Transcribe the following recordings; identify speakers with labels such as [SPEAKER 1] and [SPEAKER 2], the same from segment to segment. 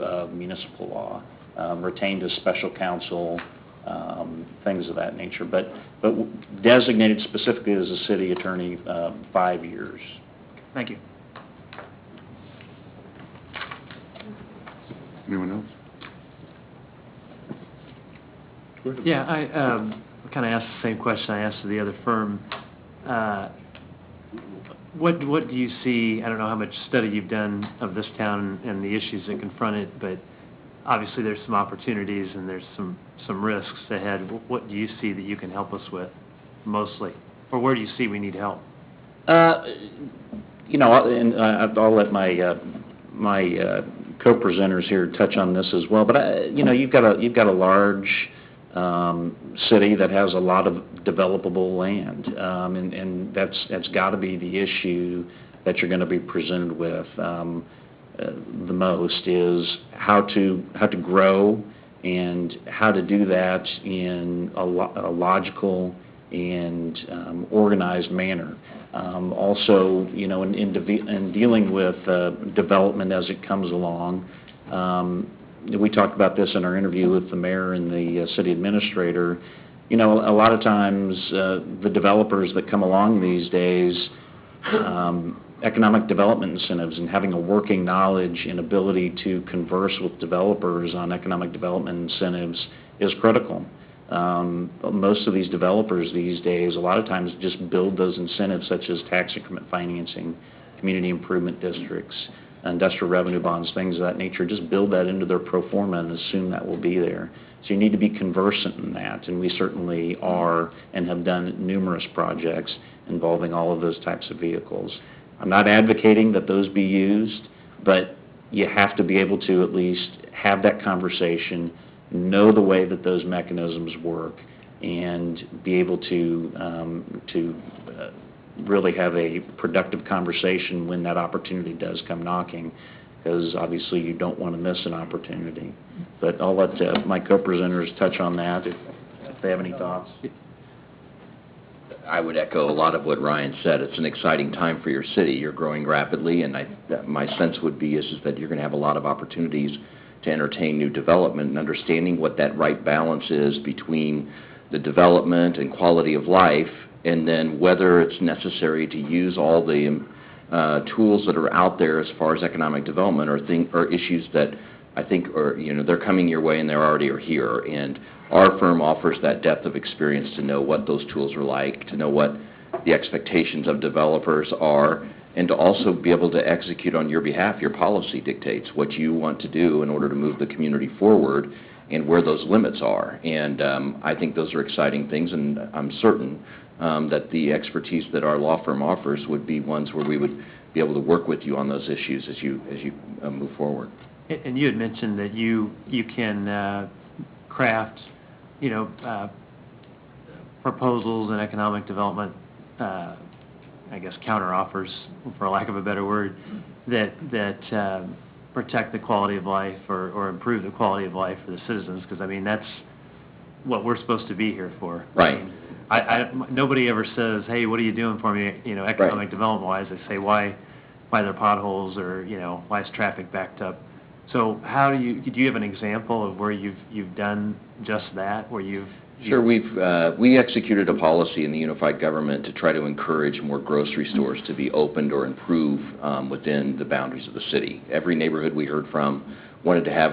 [SPEAKER 1] of municipal law, retained as special counsel, things of that nature, but designated specifically as a city attorney 5 years.
[SPEAKER 2] Thank you.
[SPEAKER 3] Anyone else?
[SPEAKER 2] Yeah, I kind of asked the same question I asked to the other firm. What do you see? I don't know how much study you've done of this town and the issues that confront it, but obviously there's some opportunities and there's some risks ahead. What do you see that you can help us with, mostly, or where do you see we need help?
[SPEAKER 1] You know, and I'll let my co-presenters here touch on this as well. But you know, you've got a large city that has a lot of developable land, and that's got to be the issue that you're going to be presented with the most, is how to grow and how to do that in a logical and organized manner. Also, you know, in dealing with development as it comes along. We talked about this in our interview with the mayor and the city administrator. You know, a lot of times the developers that come along these days, economic development incentives and having a working knowledge and ability to converse with developers on economic development incentives is critical. Most of these developers these days, a lot of times, just build those incentives such as tax increment financing, community improvement districts, industrial revenue bonds, things of that nature. Just build that into their pro forma and assume that will be there. So you need to be conversant in that, and we certainly are and have done numerous projects involving all of those types of vehicles. I'm not advocating that those be used, but you have to be able to at least have that conversation, know the way that those mechanisms work, and be able to really have a productive conversation when that opportunity does come knocking, because obviously you don't want to miss an opportunity. But I'll let my co-presenters touch on that if they have any thoughts.
[SPEAKER 4] I would echo a lot of what Ryan said. It's an exciting time for your city. You're growing rapidly, and my sense would be is that you're going to have a lot of opportunities to entertain new development, and understanding what that right balance is between the development and quality of life, and then whether it's necessary to use all the tools that are out there as far as economic development, or issues that I think are, you know, they're coming your way and they already are here. And our firm offers that depth of experience to know what those tools are like, to know what the expectations of developers are, and to also be able to execute on your behalf. Your policy dictates what you want to do in order to move the community forward and where those limits are. And I think those are exciting things, and I'm certain that the expertise that our law firm offers would be ones where we would be able to work with you on those issues as you move forward.
[SPEAKER 2] And you had mentioned that you can craft, you know, proposals and economic development, I guess, counteroffers, for lack of a better word, that protect the quality of life or improve the quality of life for the citizens. Because I mean, that's what we're supposed to be here for.
[SPEAKER 4] Right.
[SPEAKER 2] Nobody ever says, "Hey, what are you doing for me?" You know, economic development wise. They say, "Why there are potholes?" or, you know, "Why is traffic backed up?" So how do you have an example of where you've done just that, where you've
[SPEAKER 4] Sure. We executed a policy in the unified government to try to encourage more grocery stores to be opened or improve within the boundaries of the city. Every neighborhood we heard from wanted to have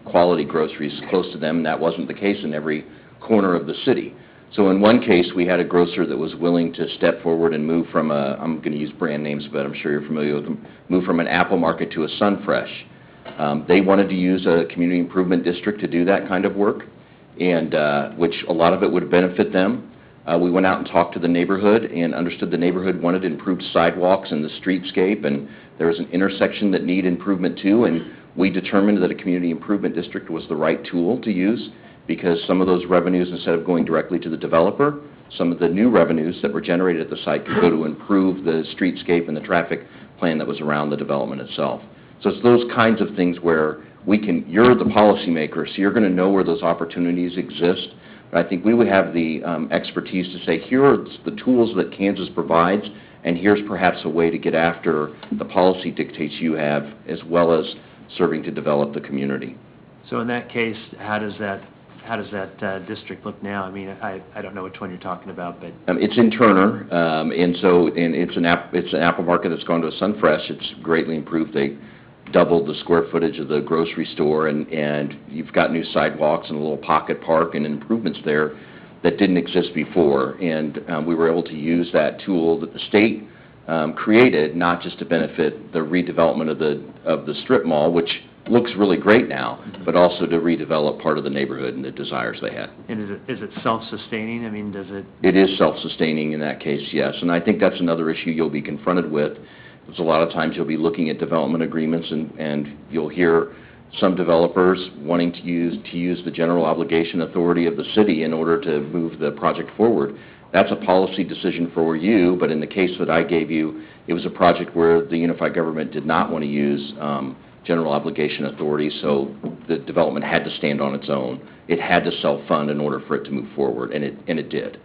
[SPEAKER 4] quality groceries close to them, and that wasn't the case in every corner of the city. So in one case, we had a grocer that was willing to step forward and move from I'm going to use brand names, but I'm sure you're familiar with them, move from an Apple Market to a Sunfresh. They wanted to use a community improvement district to do that kind of work, and which a lot of it would benefit them. We went out and talked to the neighborhood and understood the neighborhood wanted improved sidewalks and the streetscape, and there was an intersection that needed improvement too, and we determined that a community improvement district was the right tool to use, because some of those revenues, instead of going directly to the developer, some of the new revenues that were generated at the site could go to improve the streetscape and the traffic plan that was around the development itself. So it's those kinds of things where you're the policymaker, so you're going to know where those opportunities exist. But I think we would have the expertise to say, here are the tools that Kansas provides, and here's perhaps a way to get after the policy dictates you have, as well as serving to develop the community.
[SPEAKER 2] So in that case, how does that district look now? I mean, I don't know which one you're talking about, but
[SPEAKER 4] It's in Turner, and it's an apple market that's gone to a Sunfresh. It's greatly improved. They doubled the square footage of the grocery store, and you've got new sidewalks and a little pocket park and improvements there that didn't exist before. And we were able to use that tool that the state created, not just to benefit the redevelopment of the strip mall, which looks really great now, but also to redevelop part of the neighborhood and the desires they had.
[SPEAKER 2] and is it self-sustaining? I mean, does it?
[SPEAKER 4] It is self-sustaining in that case, yes. And I think that's another issue you'll be confronted with. Because a lot of times you'll be looking at development agreements and you'll hear some developers wanting to use the general obligation authority of the city in order to move the project forward. That's a policy decision for you, but in the case that I gave you, it was a project where the unified government did not want to use general obligation authority, so the development had to stand on its own. It had to self-fund in order for it to move forward, and it did.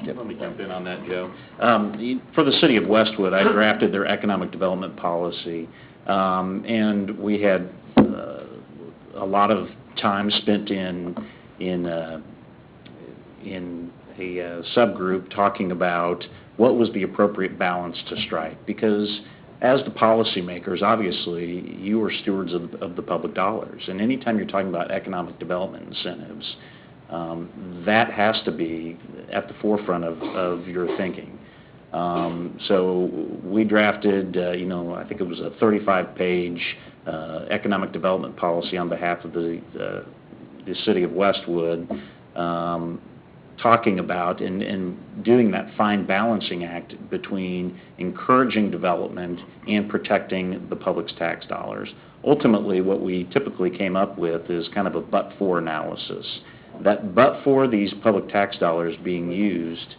[SPEAKER 1] Let me jump in on that, Joe. For the city of Westwood, I drafted their economic development policy, and we had a lot of time spent in a subgroup talking about what was the appropriate balance to strike, because as the policymakers, obviously, you are stewards of the public dollars, and anytime you're talking about economic development incentives, that has to be at the forefront of your thinking. So we drafted, I think it was a 35-page economic development policy on behalf of the city of Westwood, talking about and doing that fine balancing act between encouraging development and protecting the public's tax dollars. Ultimately, what we typically came up with is kind of a but-for analysis. That but for these public tax dollars being used,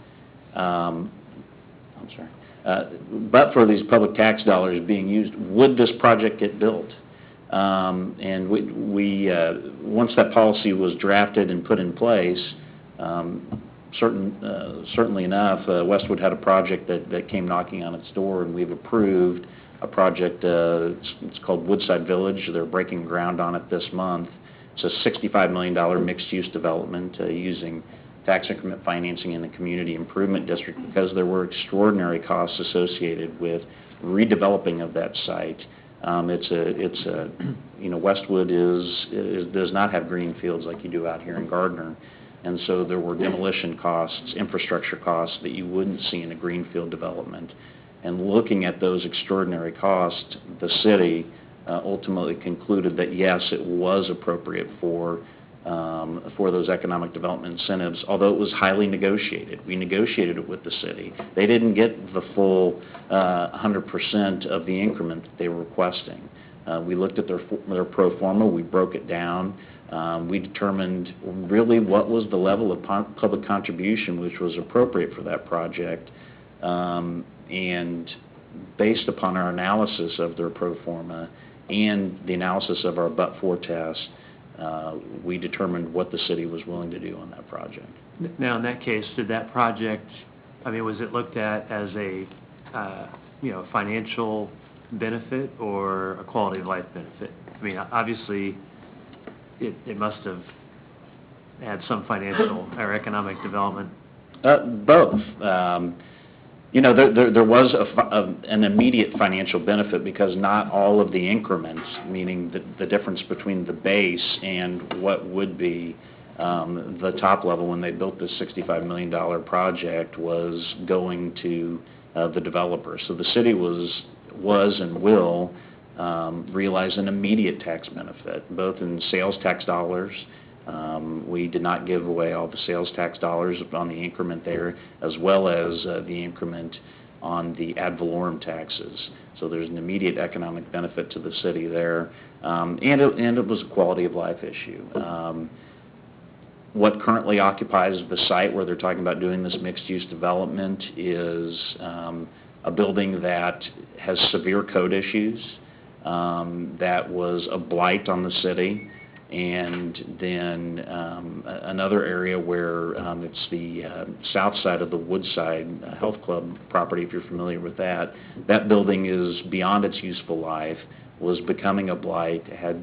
[SPEAKER 1] but for these public tax dollars being used, would this project get built? And we once that policy was drafted and put in place, certainly enough, Westwood had a project that came knocking on its door, and we've approved a project. It's called Woodside Village. They're breaking ground on it this month. It's a $65 million mixed-use development using tax increment financing in the community improvement district, because there were extraordinary costs associated with redeveloping of that site. Westwood does not have green fields like you do out here in Gardner, and so there were demolition costs, infrastructure costs that you wouldn't see in a greenfield development. And looking at those extraordinary costs, the city ultimately concluded that yes, it was appropriate for those economic development incentives, although it was highly negotiated. We negotiated it with the city. They didn't get the full 100% of the increment that they were requesting. We looked at their pro forma, we broke it down, we determined really what was the level of public contribution which was appropriate for that project, and based upon our analysis of their pro forma and the analysis of our but-for test, we determined what the city was willing to do on that project.
[SPEAKER 2] Now, in that case, did that project, was it looked at as a, financial benefit or a quality of life benefit? Obviously, it must have had some financial or economic development.
[SPEAKER 1] Both. There was an immediate financial benefit, because not all of the increments, meaning the difference between the base and what would be the top level when they built this $65 million project, was going to the developer. So the city was and will realize an immediate tax benefit, both in sales tax dollars. We did not give away all the sales tax dollars on the increment there, as well as the increment on the ad valorem taxes. So there's an immediate economic benefit to the city there, and it was a quality of life issue. What currently occupies the site where they're talking about doing this mixed-use development is a building that has severe code issues, that was a blight on the city. And then another area where it's the south side of the Woodside Health Club property, if you're familiar with that. That building is beyond its useful life. was becoming a blight, had